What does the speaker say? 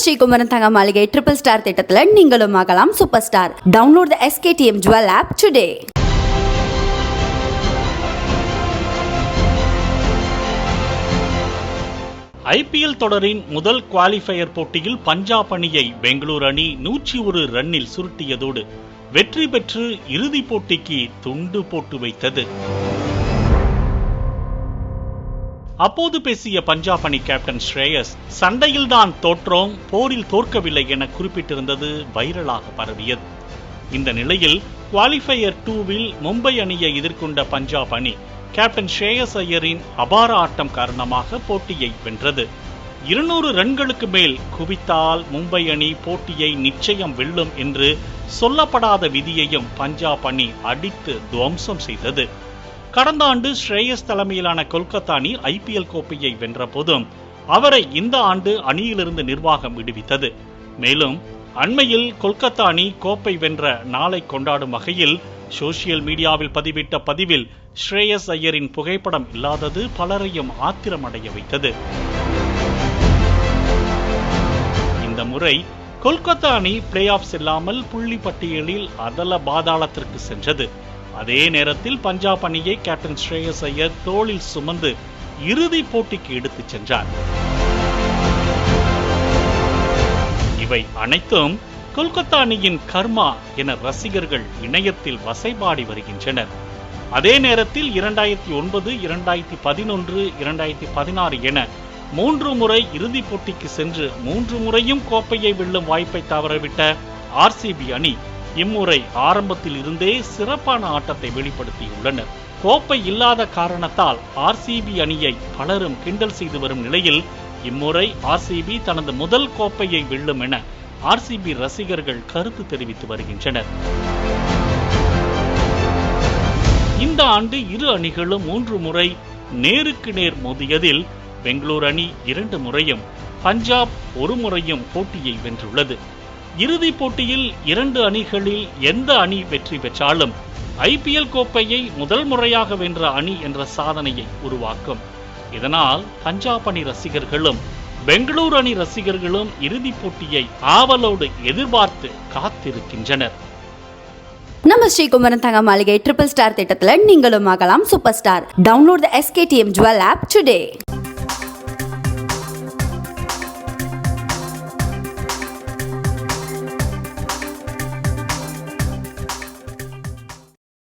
ஸ்ரீகுமரன் தங்க மாளிகை triple star திட்டத்துல நீங்களும் ஆகலாம் super star. Download the SKTM Jewel app today. IPL தொடரின் முதல் குவாலிஃபயர் போட்டியில் பஞ்சாப் அணியை பெங்களூரு அணி 101 ரன்னில் சுருட்டியதோடு வெற்றி பெற்று இறுதிப் போட்டிக்கு துண்டு போட்டு வைத்தது. அப்போது பேசிய பஞ்சாப் அணி கேப்டன் ஸ்ரேயஸ், சண்டையில்தான் தோற்றோம், போரில் தோற்கவில்லை என குறிப்பிட்டிருந்தது வைரலாக பரவியது. இந்த நிலையில் குவாலிஃபயர் 2வில் மும்பை அணியை எதிர்கொண்ட பஞ்சாப் அணி கேப்டன் ஸ்ரேயஸ் ஐயரின் அபார ஆட்டம் காரணமாக போட்டியை வென்றது. 200 ரன்களுக்கு மேல் குவித்தால் மும்பை அணி போட்டியை நிச்சயம் வெல்லும் என்று சொல்லப்படாத விதியையும் பஞ்சாப் அணி அடித்து துவம்சம் செய்தது. கடந்த ஆண்டு ஸ்ரேயஸ் தலைமையிலான கொல்கத்தா அணி IPL கோப்பையை வென்ற போதும் அவரை இந்த ஆண்டு அணியிலிருந்து நிர்வாகம் விடுவித்தது. மேலும் அண்மையில் கொல்கத்தா அணி கோப்பை வென்ற நாளை கொண்டாடும் வகையில் சோசியல் மீடியாவில் பதிவிட்ட பதிவில் ஸ்ரேயஸ் ஐயரின் புகைப்படம் இல்லாதது பலரையும் ஆத்திரமடைய வைத்தது. இந்த முறை கொல்கத்தா அணி பிளே ஆஃப் செல்லாமல் புள்ளி பட்டியலில் அதல பாதாளத்திற்கு சென்றது. அதே நேரத்தில் பஞ்சாப் அணியை கேப்டன் ஸ்ரேயஸ் ஐயர் தோளில் சுமந்து இறுதி போட்டிக்கு எடுத்துச் சென்றார். இவை அனைத்தும் கொல்கத்தா அணியின் கர்மா என ரசிகர்கள் இணையத்தில் வசைபாடி வருகின்றனர். அதே நேரத்தில் 2009, 2011, 2016 என 3 முறை இறுதிப் போட்டிக்கு சென்று 3 முறையும் கோப்பையை வெல்லும் வாய்ப்பை தவறவிட்ட RCB அணி இம்முறை ஆரம்பத்தில் இருந்தே சிறப்பான ஆட்டத்தை வெளிப்படுத்தியுள்ளனர். கோப்பை இல்லாத காரணத்தால் RCB அணியை பலரும் கிண்டல் செய்து வரும் நிலையில் இம்முறை RCB தனது முதல் கோப்பையை வெல்லும் என RCB ரசிகர்கள் கருத்து தெரிவித்து வருகின்றனர். இந்த ஆண்டு இரு அணிகளும் 3 முறை நேருக்கு நேர் மோதியதில் பெங்களூரு அணி 2 முறையும் பஞ்சாப் 1 முறையும் போட்டியை வென்றுள்ளது. இறுதிப் போட்டியில் 2 அணிகளில் எந்த அணி வெற்றி பெற்றாலும் IPL கோப்பையை முதல் முறையாக வென்ற அணி என்ற சாதனையை உருவாக்கும். இதனால் பஞ்சாப் அணி ரசிகர்களும் பெங்களூரு அணி ரசிகர்களும் இறுதிப் போட்டியை ஆவலோடு எதிர்பார்த்து காத்திருக்கின்றனர். நம்ம ஸ்ரீகுமரன் தங்க மாளிகை ட்ரிபிள் ஸ்டார் திட்டத்துல நீங்களும் ஆகலாம் super star. Download the SKTM Jewel app today.